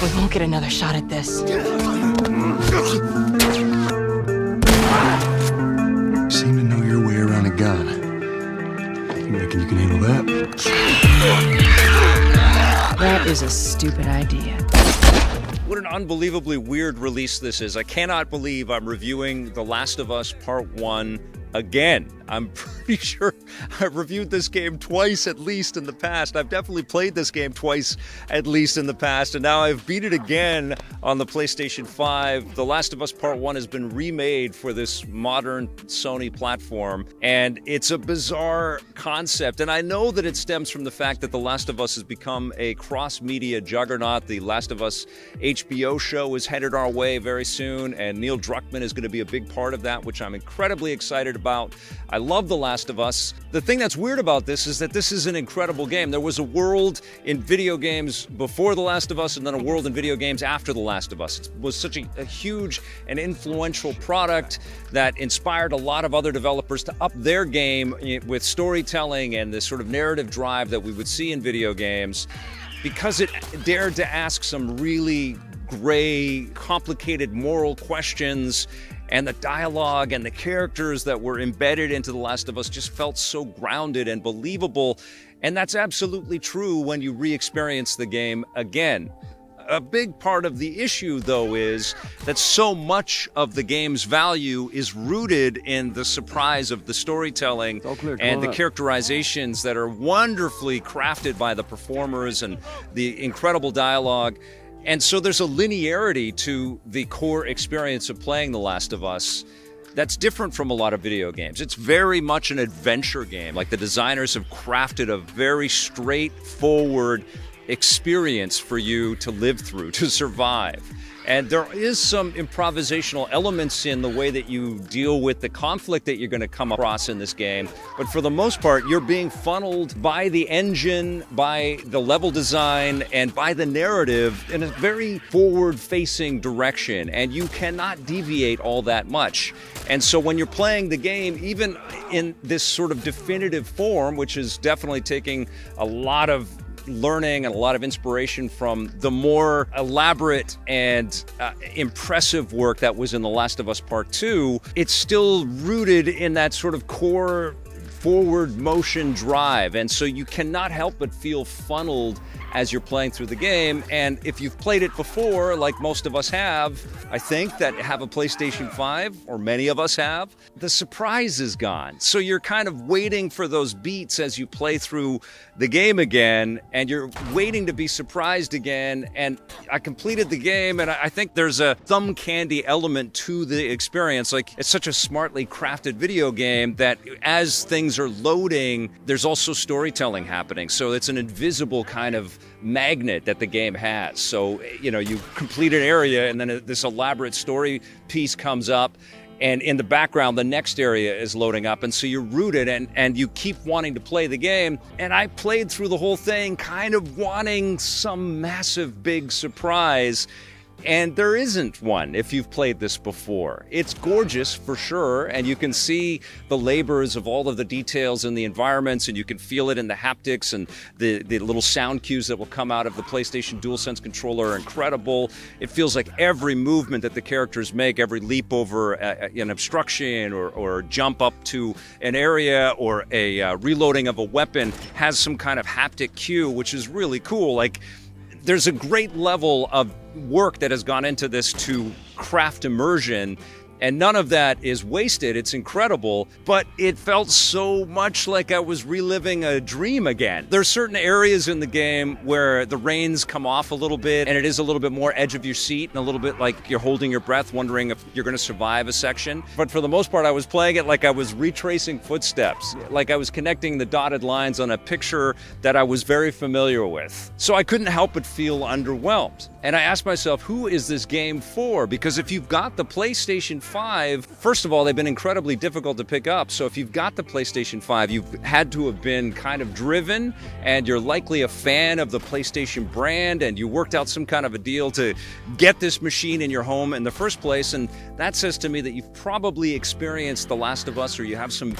We won't get another shot at this. Seem to know your way around a gun. You reckon you can handle that? That is a stupid idea. What an unbelievably weird release this is. I cannot believe I'm reviewing The Last of Us Part 1 again. I'm pretty sure I've reviewed this game twice at least in the past. I've definitely played this game twice at least in the past, and now I've beat it again on the PlayStation 5. The Last of Us Part 1 has been remade for this modern Sony platform, and it's a bizarre concept. And I know that it stems from the fact that The Last of Us has become a cross-media juggernaut. The Last of Us HBO show is headed our way very soon, and Neil Druckmann is going to be a big part of that, which I'm incredibly excited about. I love The Last of Us. The thing that's weird about this is that this is an incredible game. There was a world in video games before The Last of Us and then a world in video games after The Last of Us. It was such a huge and influential product that inspired a lot of other developers to up their game with storytelling and this sort of narrative drive that we would see in video games, because it dared to ask some really gray, complicated moral questions. And the dialogue and the characters that were embedded into The Last of Us just felt so grounded and believable. And that's absolutely true when you re-experience the game again. A big part of the issue, though, is that so much of the game's value is rooted in the surprise of the storytelling and the characterizations that are wonderfully crafted by the performers and the incredible dialogue. And so there's a linearity to the core experience of playing The Last of Us that's different from a lot of video games. It's very much an adventure game. Like, the designers have crafted a very straightforward experience for you to live through, to survive. And there is some improvisational elements in the way that you deal with the conflict that you're going to come across in this game. But for the most part, you're being funneled by the engine, by the level design, and by the narrative in a very forward-facing direction. And you cannot deviate all that much. And so when you're playing the game, even in this sort of definitive form, which is definitely taking a lot of learning and a lot of inspiration from the more elaborate and impressive work that was in The Last of Us Part 2, it's still rooted in that sort of core forward motion drive. And so you cannot help but feel funneled as you're playing through the game. And if you've played it before, like most of us have, I think, that have a PlayStation 5, or many of us have, the surprise is gone. So you're kind of waiting for those beats as you play through the game again, and you're waiting to be surprised again. And I completed the game, and I think there's a thumb candy element to the experience. Like, it's such a smartly crafted video game that as things are loading, there's also storytelling happening. So it's an invisible kind of magnet that the game has. So, you know, you complete an area and then this elaborate story piece comes up, and in the background the next area is loading up, and so you're rooted and you keep wanting to play the game. And I played through the whole thing kind of wanting some massive big surprise, and there isn't one if you've played this before. It's gorgeous for sure, and you can see the labors of all of the details in the environments, and you can feel it in the haptics, and the little sound cues that will come out of the PlayStation DualSense controller are incredible. It feels like every movement that the characters make, every leap over an obstruction or jump up to an area or a reloading of a weapon has some kind of haptic cue, which is really cool. Like, there's a great level of work that has gone into this to craft immersion, and none of that is wasted. It's incredible, but it felt so much like I was reliving a dream again. There's certain areas in the game where the reins come off a little bit, and it is a little bit more edge of your seat and a little bit like you're holding your breath, wondering if you're going to survive a section. But for the most part, I was playing it like I was retracing footsteps, like I was connecting the dotted lines on a picture that I was very familiar with. So I couldn't help but feel underwhelmed. And I asked myself, who is this game for? Because if you've got the PlayStation 5, first of all, they've been incredibly difficult to pick up. So if you've got the PlayStation 5, you've had to have been kind of driven, and you're likely a fan of the PlayStation brand, and you worked out some kind of a deal to get this machine in your home in the first place. And that says to me that you've probably experienced The Last of Us, or you have some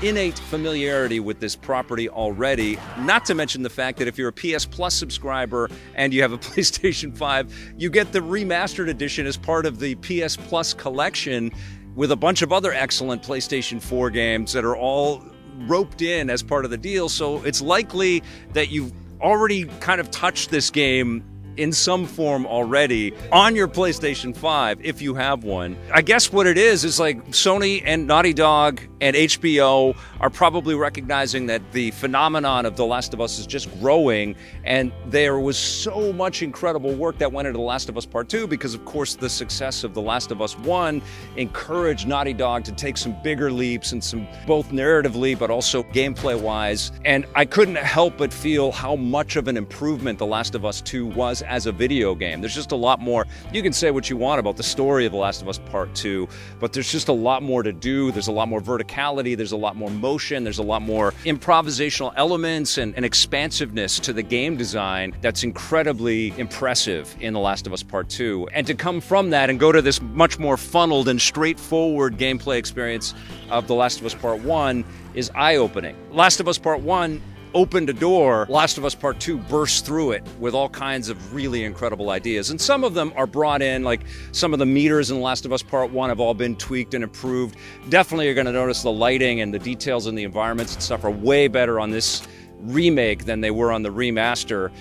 innate familiarity with this property already. Not to mention the fact that if you're a PS Plus subscriber and you have a PlayStation 5, PS5, you get the remastered edition as part of the PS Plus collection with a bunch of other excellent PlayStation 4 games that are all roped in as part of the deal. So it's likely that you've already kind of touched this game in some form already on your PlayStation 5, if you have one. I guess what it is like Sony and Naughty Dog and HBO are probably recognizing that the phenomenon of The Last of Us is just growing, and there was so much incredible work that went into The Last of Us Part 2 because, of course, the success of The Last of Us 1 encouraged Naughty Dog to take some bigger leaps and some both narratively but also gameplay-wise. And I couldn't help but feel how much of an improvement The Last of Us 2 was as a video game. There's just a lot more. You can say what you want about the story of The Last of Us Part 2, but there's just a lot more to do. There's a lot more verticality. There's a lot more motion. There's a lot more improvisational elements and expansiveness to the game design that's incredibly impressive in The Last of Us Part 2. And to come from that and go to this much more funneled and straightforward gameplay experience of The Last of Us Part 1 is eye-opening. Last of Us Part 1 opened a door. Last of Us Part 2 burst through it with all kinds of really incredible ideas. And some of them are brought in, like some of the meters in Last of Us Part 1 have all been tweaked and improved. Definitely you're going to notice the lighting and the details in the environments and stuff are way better on this remake than they were on the remaster.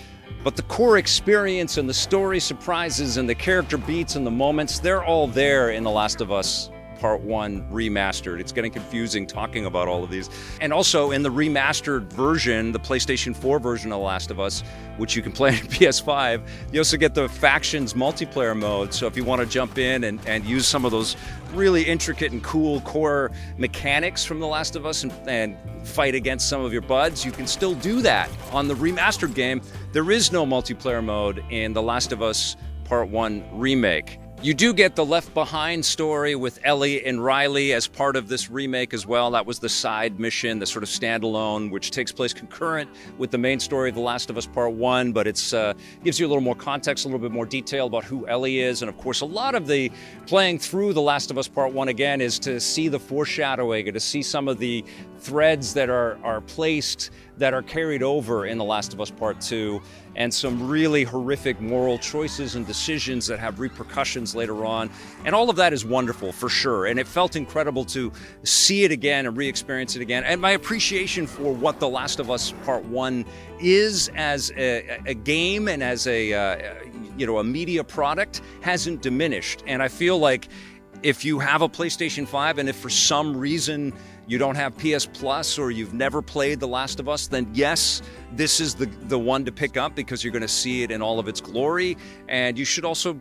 But the core experience and the story surprises and the character beats and the moments, they're all there in The Last of Us Part 1 remastered. It's getting confusing talking about all of these. And also in the remastered version, the PlayStation 4 version of The Last of Us, which you can play on PS5, you also get the factions multiplayer mode. So if you want to jump in and use some of those really intricate and cool core mechanics from The Last of Us and fight against some of your buds, you can still do that. On the remastered game, there is no multiplayer mode in The Last of Us Part 1 remake. You do get the Left Behind story with Ellie and Riley as part of this remake as well. That was the side mission, the sort of standalone, which takes place concurrent with the main story of The Last of Us Part 1, but it's gives you a little more context, a little bit more detail about who Ellie is. And of course, a lot of the playing through The Last of Us Part 1 again is to see the foreshadowing and to see some of the threads that are placed that are carried over in The Last of Us Part 2, and some really horrific moral choices and decisions that have repercussions later on. And all of that is wonderful, for sure. And it felt incredible to see it again and re-experience it again. And my appreciation for what The Last of Us Part 1 is as a game and as a media product hasn't diminished. And I feel like if you have a PlayStation 5 and if for some reason you don't have PS Plus or you've never played The Last of Us, then yes, this is the one to pick up because you're going to see it in all of its glory. And you should also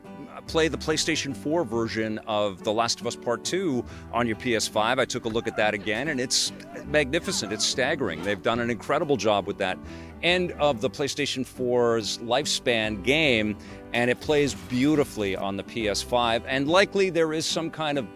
play the PlayStation 4 version of The Last of Us Part 2 on your PS5. I took a look at that again, and it's magnificent. It's staggering. They've done an incredible job with that end of the PlayStation 4's lifespan game, and it plays beautifully on the PS5. And likely there is some kind of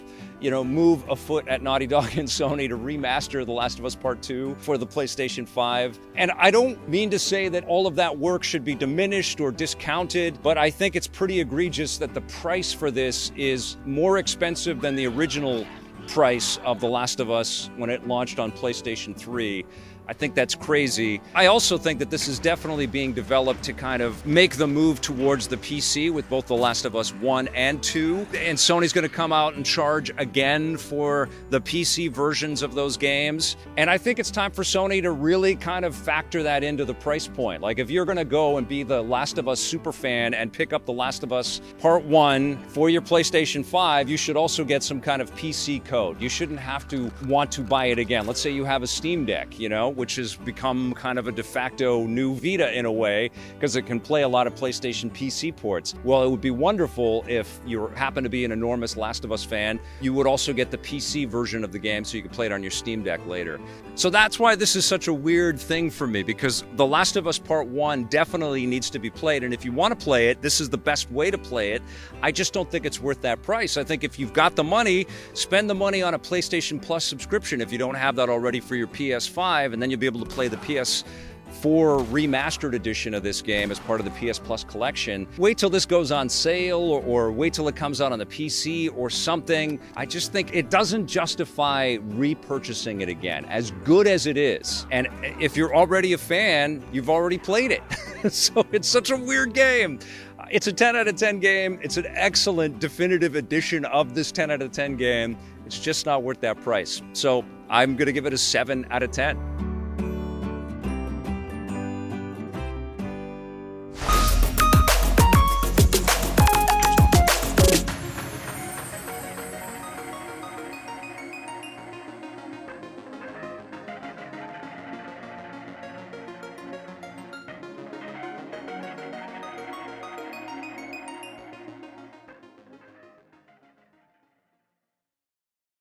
move afoot at Naughty Dog and Sony to remaster The Last of Us Part 2 for the PlayStation 5. And I don't mean to say that all of that work should be diminished or discounted, but I think it's pretty egregious that the price for this is more expensive than the original price of The Last of Us when it launched on PlayStation 3. I think that's crazy. I also think that this is definitely being developed to kind of make the move towards the PC with both The Last of Us 1 and 2. And Sony's going to come out and charge again for the PC versions of those games. And I think it's time for Sony to really kind of factor that into the price point. Like if you're going to go and be the Last of Us super fan and pick up The Last of Us Part 1 for your PlayStation 5, you should also get some kind of PC code. You shouldn't have to want to buy it again. Let's say you have a Steam Deck, which has become kind of a de facto new Vita in a way, because it can play a lot of PlayStation PC ports. Well, it would be wonderful if you happen to be an enormous Last of Us fan, you would also get the PC version of the game so you could play it on your Steam Deck later. So that's why this is such a weird thing for me, because The Last of Us Part 1 definitely needs to be played, and if you want to play it, this is the best way to play it. I just don't think it's worth that price. I think if you've got the money, spend the money on a PlayStation Plus subscription if you don't have that already for your PS5, and then you'll be able to play the PS4 remastered edition of this game as part of the PS Plus collection. Wait till this goes on sale or wait till it comes out on the PC or something. I just think it doesn't justify repurchasing it again, as good as it is. And if you're already a fan, you've already played it. So it's such a weird game. It's a 10 out of 10 game. It's an excellent definitive edition of this 10 out of 10 game. It's just not worth that price. So I'm going to give it a 7 out of 10.